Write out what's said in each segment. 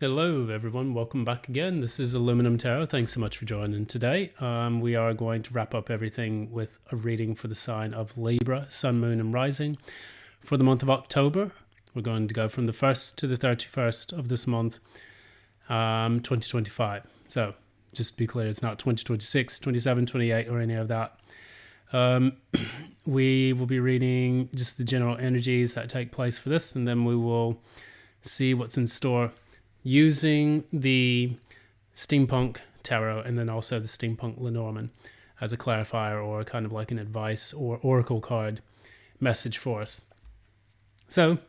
Hello everyone, welcome back again. This is Aluminum Tarot. Thanks so much for joining today. We are going to wrap up everything with a reading for the sign of Libra, Sun, Moon and Rising for the month of October. We're going to go from the 1st to the 31st of this month, 2025. So just to be clear, it's not 2026, 27, 28 or any of that. We will be reading just the general energies that take place for this, and then we will see what's in store using the Steampunk Tarot and then also the Steampunk Lenormand as a clarifier or kind of like an advice or oracle card message for us. So,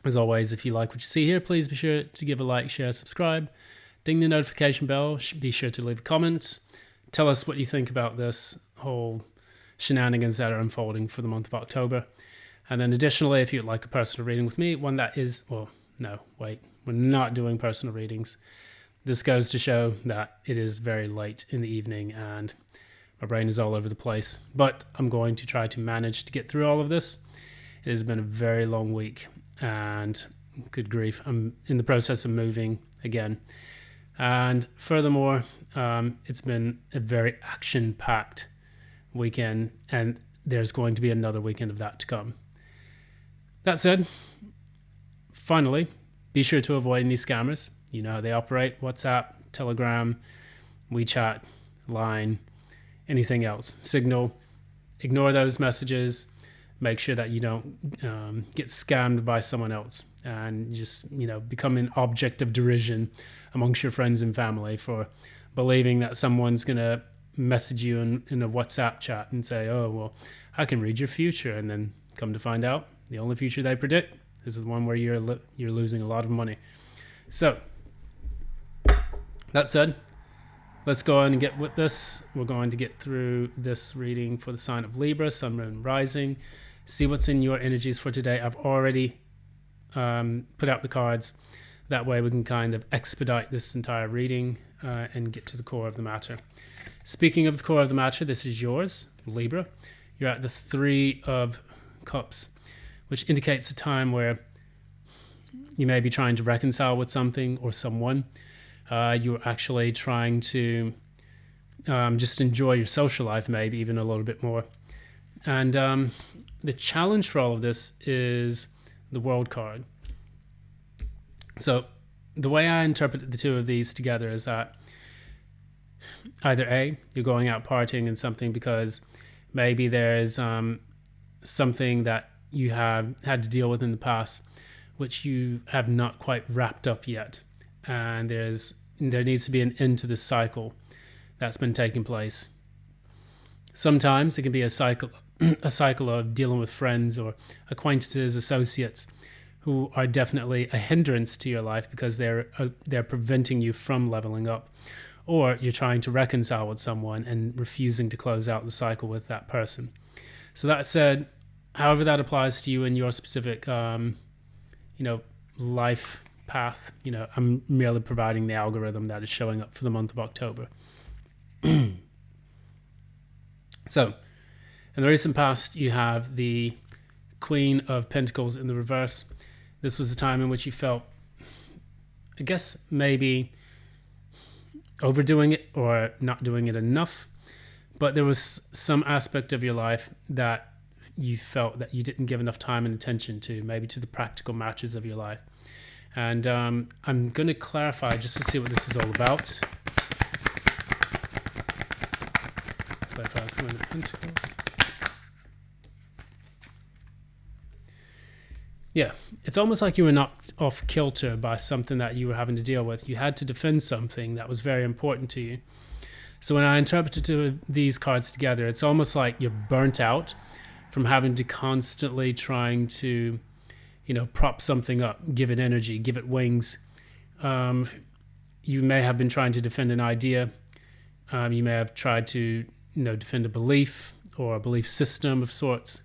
as always, if you like what you see here, please be sure to give a like, share, subscribe, ding the notification bell, be sure to leave a comment, tell us what you think about this whole shenanigans that are unfolding for the month of October. And then additionally, if you'd like a personal reading with me, one that is, well, no, wait, we're not doing personal readings. This goes to show that it is very late in the evening and my brain is all over the place. But I'm going to try to manage to get through all of this. It has been a very long week and good grief, I'm in the process of moving again. And furthermore, it's been a very action-packed weekend and there's going to be another weekend of that to come. That said, finally, be sure to avoid any scammers. You know how they operate: WhatsApp, Telegram, WeChat, Line, anything else. Signal. Ignore those messages. Make sure that you don't get scammed by someone else and just, become an object of derision amongst your friends and family for believing that someone's going to message you in a WhatsApp chat and say, oh, well, I can read your future. And then come to find out the only future they predict is the one where you're losing a lot of money. So, that said, let's go on and get with this. We're going to get through this reading for the sign of Libra, Sun, Moon, Rising. See what's in your energies for today. I've already put out the cards. That way we can kind of expedite this entire reading and get to the core of the matter. Speaking of the core of the matter, this is yours, Libra. You're at the 3 of Cups, which indicates a time where you may be trying to reconcile with something or someone. You're actually trying to just enjoy your social life, maybe even a little bit more. And the challenge for all of this is the World card. So the way I interpret the two of these together is that either A, you're going out partying in something because maybe there's something that you have had to deal with in the past, which you have not quite wrapped up yet. And there needs to be an end to this cycle that's been taking place. Sometimes it can be a cycle of dealing with friends or acquaintances, associates who are definitely a hindrance to your life because they're preventing you from leveling up. Or you're trying to reconcile with someone and refusing to close out the cycle with that person. So that said, however that applies to you in your specific, life path, I'm merely providing the algorithm that is showing up for the month of October. So, in the recent past, you have the Queen of Pentacles in the reverse. This was a time in which you felt, I guess, maybe overdoing it or not doing it enough, but there was some aspect of your life that you felt that you didn't give enough time and attention to, maybe to the practical matters of your life. And I'm going to clarify just to see what this is all about. Clarify Queen of Pentacles. Yeah, it's almost like you were knocked off kilter by something that you were having to deal with. You had to defend something that was very important to you. So when I interpreted these cards together, it's almost like you're burnt out from having to constantly trying to, prop something up, give it energy, give it wings. You may have been trying to defend an idea. You may have tried to, defend a belief or a belief system of sorts.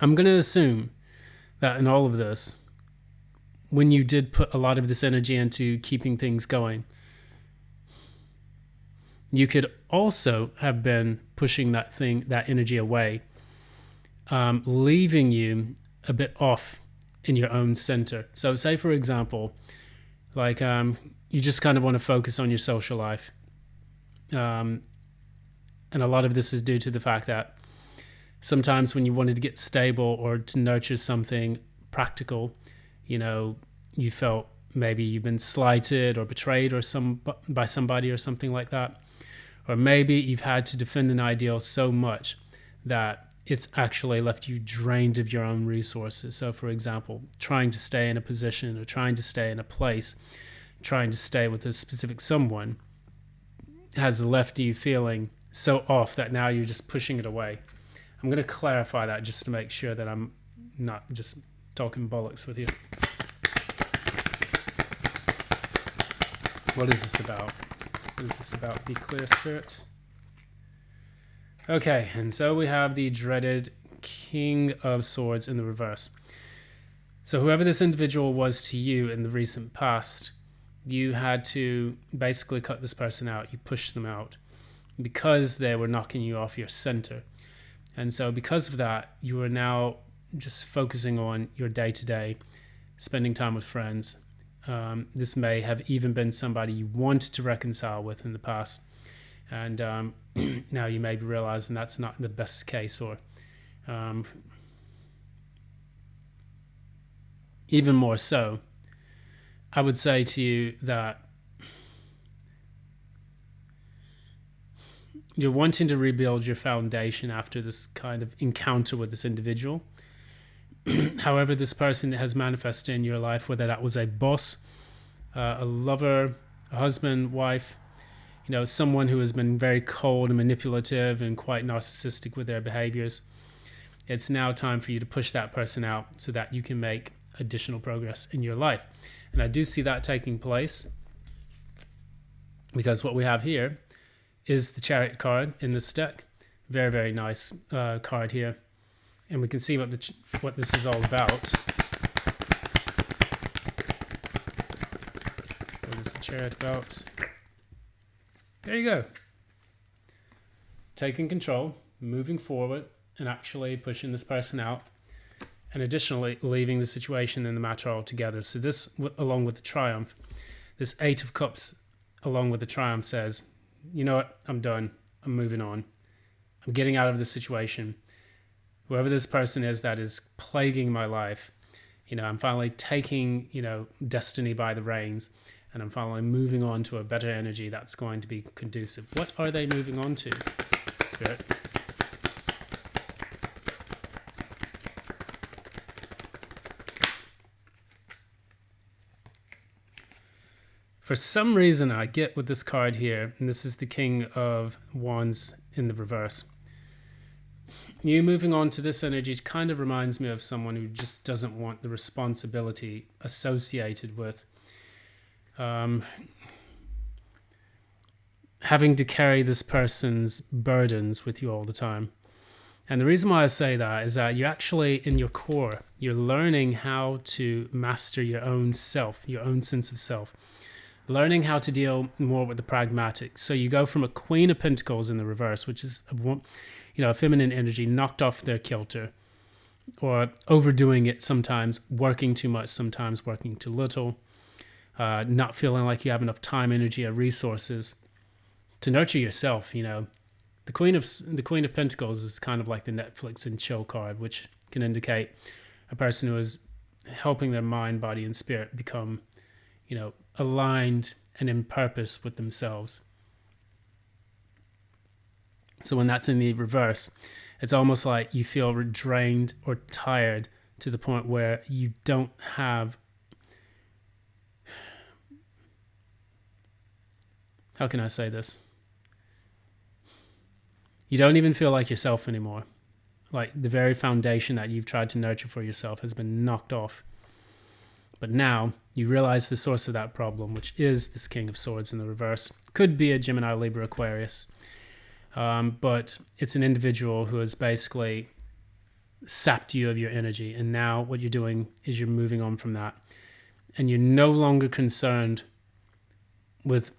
I'm going to assume that in all of this, when you did put a lot of this energy into keeping things going, you could also have been pushing that energy away, leaving you a bit off in your own center. So say, for example, like you just kind of want to focus on your social life. And a lot of this is due to the fact that sometimes when you wanted to get stable or to nurture something practical, you felt maybe you've been slighted or betrayed by somebody or something like that. Or maybe you've had to defend an ideal so much that it's actually left you drained of your own resources. So for example, trying to stay in a position or trying to stay in a place, trying to stay with a specific someone has left you feeling so off that now you're just pushing it away. I'm going to clarify that just to make sure that I'm not just talking bollocks with you. What is this about? What is this about? Be clear, Spirit. Okay, and so we have the dreaded King of Swords in the reverse. So whoever this individual was to you in the recent past, you had to basically cut this person out. You pushed them out because they were knocking you off your center. And so because of that, you are now just focusing on your day-to-day, spending time with friends. This may have even been somebody you wanted to reconcile with in the past. And now you may be realizing that's not the best case, or even more so, I would say to you that you're wanting to rebuild your foundation after this kind of encounter with this individual. However, this person has manifested in your life, whether that was a boss, a lover, a husband, wife, someone who has been very cold and manipulative and quite narcissistic with their behaviors. It's now time for you to push that person out so that you can make additional progress in your life. And I do see that taking place because what we have here is the Chariot card in this deck. Very, very nice card here. And we can see what this is all about. What is the Chariot about? There you go. Taking control, moving forward, and actually pushing this person out. And additionally, leaving the situation and the matter altogether. So this, along with the Triumph, this Eight of Cups, along with the Triumph, says, you know what, I'm done. I'm moving on. I'm getting out of this situation. Whoever this person is that is plaguing my life, I'm finally taking, destiny by the reins, and I'm finally moving on to a better energy that's going to be conducive. What are they moving on to, Spirit? For some reason, I get with this card here, and this is the King of Wands in the reverse. You moving on to this energy kind of reminds me of someone who just doesn't want the responsibility associated with having to carry this person's burdens with you all the time. And the reason why I say that is that you actually, in your core, you're learning how to master your own self, your own sense of self. Learning how to deal more with the pragmatic. So you go from a Queen of Pentacles in the reverse, which is a feminine energy knocked off their kilter, or overdoing it sometimes, working too much, sometimes working too little, not feeling like you have enough time, energy, or resources to nurture yourself. The Queen of Pentacles is kind of like the Netflix and chill card, which can indicate a person who is helping their mind, body, and spirit become, aligned and in purpose with themselves. So when that's in the reverse, it's almost like you feel drained or tired to the point where you don't have, how can I say this? You don't even feel like yourself anymore. Like the very foundation that you've tried to nurture for yourself has been knocked off. But now you realize the source of that problem, which is this King of Swords in the reverse. Could be a Gemini, Libra, Aquarius. But it's an individual who has basically sapped you of your energy. And now what you're doing is you're moving on from that. And you're no longer concerned with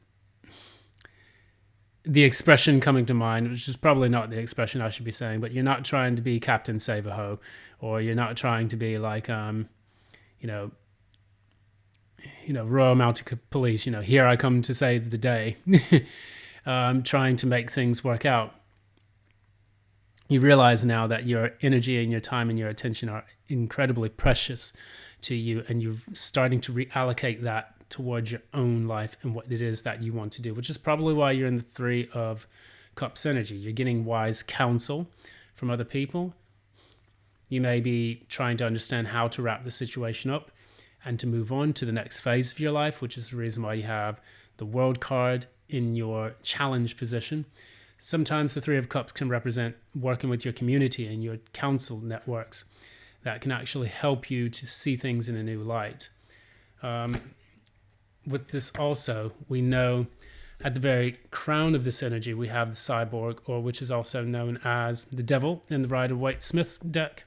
the expression coming to mind, which is probably not the expression I should be saying, but you're not trying to be Captain Save-A-Ho, or you're not trying to be like, Royal Mounted Police, here I come to save the day, trying to make things work out. You realize now that your energy and your time and your attention are incredibly precious to you, and you're starting to reallocate that towards your own life and what it is that you want to do, which is probably why you're in the Three of Cups energy. You're getting wise counsel from other people. You may be trying to understand how to wrap the situation up and to move on to the next phase of your life, which is the reason why you have the World card in your challenge position. Sometimes the Three of Cups can represent working with your community and your council networks that can actually help you to see things in a new light. With this also, we know at the very crown of this energy, we have the Cyborg, or which is also known as the Devil in the Rider-Waite-Smith deck.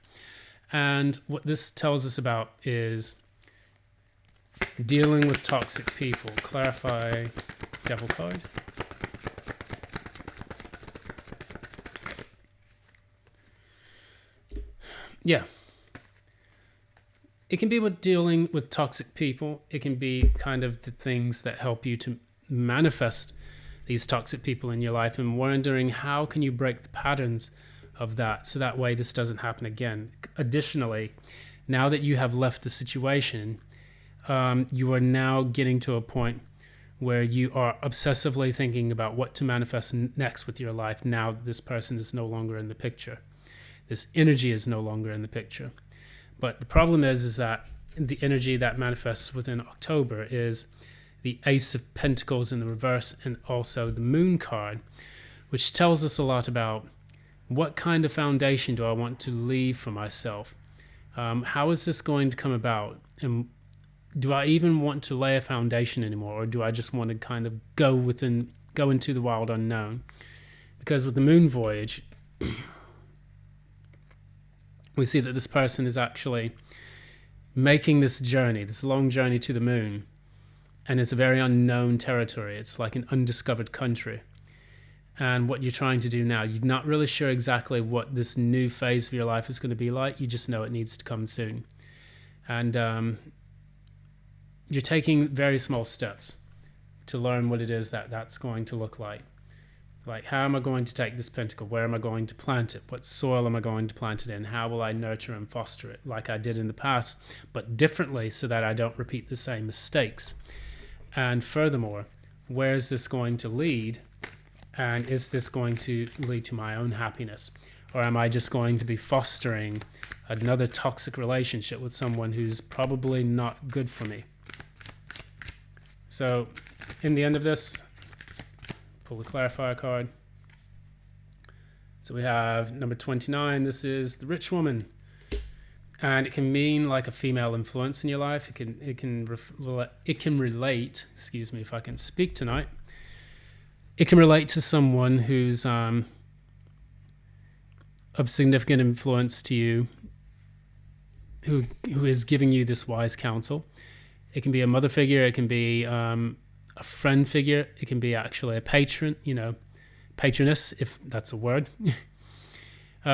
And what this tells us about is dealing with toxic people. Clarify Devil card. Yeah. It can be with dealing with toxic people. It can be kind of the things that help you to manifest these toxic people in your life, and wondering how can you break the patterns of that so that way this doesn't happen again. Additionally, now that you have left the situation, you are now getting to a point where you are obsessively thinking about what to manifest next with your life now that this person is no longer in the picture. This energy is no longer in the picture. But the problem is that the energy that manifests within October is the Ace of Pentacles in the reverse, and also the Moon card, which tells us a lot about what kind of foundation do I want to leave for myself? How is this going to come about? And do I even want to lay a foundation anymore, or do I just want to kind of go into the wild unknown? Because with the Moon voyage, we see that this person is actually making this journey, this long journey to the moon, and it's a very unknown territory. It's like an undiscovered country. And what you're trying to do now, you're not really sure exactly what this new phase of your life is going to be like. You just know it needs to come soon. And you're taking very small steps to learn what it is that's going to look like. Like, how am I going to take this pentacle? Where am I going to plant it? What soil am I going to plant it in? How will I nurture and foster it like I did in the past, but differently so that I don't repeat the same mistakes? And furthermore, where is this going to lead? And is this going to lead to my own happiness? Or am I just going to be fostering another toxic relationship with someone who's probably not good for me? So in the end of this, pull the clarifier card. So we have number 29. This is the Rich Woman, and it can mean like a female influence in your life. It can relate. Excuse me if I can speak tonight. It can relate to someone who's of significant influence to you, who is giving you this wise counsel. It can be a mother figure. It can be a friend figure. It can be actually a patron, patroness, if that's a word.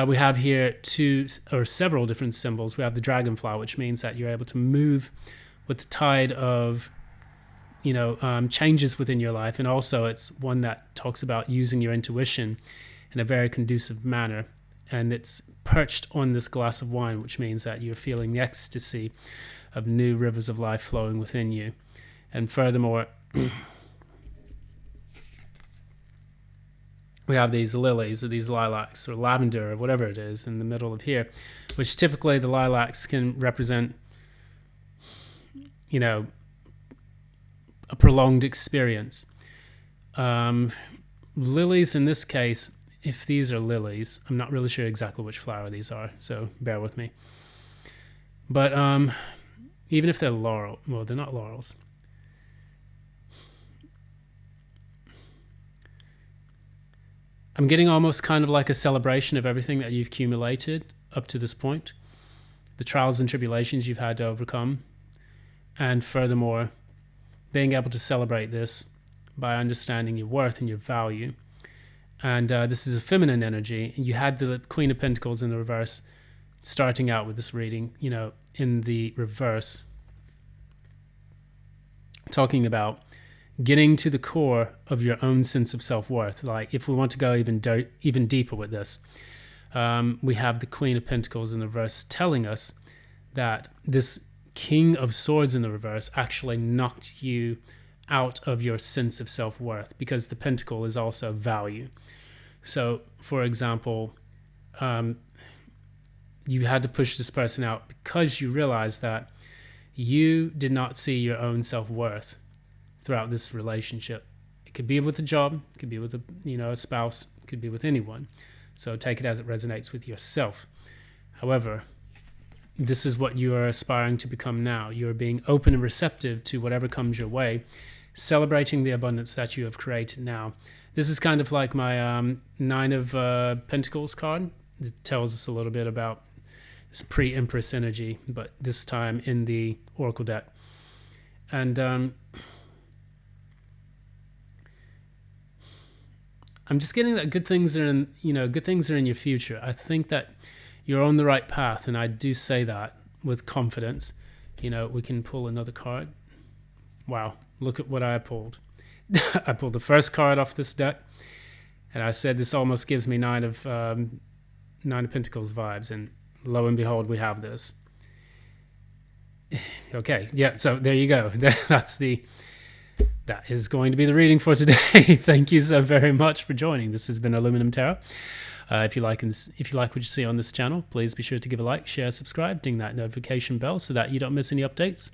We have here several different symbols. We have the dragonfly, which means that you're able to move with the tide of, changes within your life. And also it's one that talks about using your intuition in a very conducive manner. And it's perched on this glass of wine, which means that you're feeling the ecstasy of new rivers of life flowing within you. And furthermore, we have these lilies or these lilacs or lavender or whatever it is in the middle of here, which typically the lilacs can represent, a prolonged experience. Lilies in this case, if these are lilies, I'm not really sure exactly which flower these are, so bear with me. But even if they're laurel, well, they're not laurels. I'm getting almost kind of like a celebration of everything that you've accumulated up to this point, the trials and tribulations you've had to overcome, and furthermore, being able to celebrate this by understanding your worth and your value, And this is a feminine energy. You had the Queen of Pentacles in the reverse, starting out with this reading, in the reverse, talking about getting to the core of your own sense of self-worth. Like, if we want to go even deeper with this, we have the Queen of Pentacles in the reverse telling us that this King of Swords in the reverse actually knocked you out of your sense of self-worth, because the pentacle is also value. So, for example, you had to push this person out because you realized that you did not see your own self-worth throughout this relationship. It could be with a job, it could be with a spouse, it could be with anyone. So take it as it resonates with yourself. However, this is what you are aspiring to become now. You are being open and receptive to whatever comes your way, celebrating the abundance that you have created now. This is kind of like my Nine of Pentacles card. It tells us a little bit about this pre-Empress energy, but this time in the Oracle deck. And I'm just getting that good things are in your future. I think that you're on the right path, and I do say that with confidence. We can pull another card. Wow, look at what I pulled. I pulled the first card off this deck, and I said this almost gives me Nine of Pentacles vibes, and lo and behold, we have this. Okay, yeah, so there you go. That is going to be the reading for today. Thank you so very much for joining. This has been Aluminum Tarot. If you like what you see on this channel, please be sure to give a like, share, subscribe, ding that notification bell so that you don't miss any updates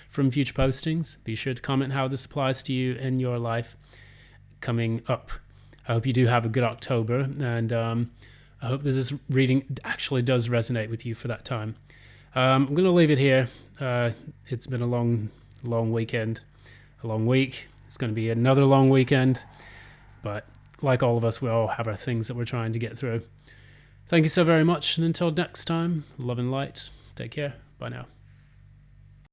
from future postings. Be sure to comment how this applies to you in your life coming up. I hope you do have a good October, and I hope this reading actually does resonate with you for that time. I'm going to leave it here. It's been a long weekend, a long week. It's going to be another long weekend, but like all of us, we all have our things that we're trying to get through. Thank you so very much, and until next time, love and light. Take care. Bye now.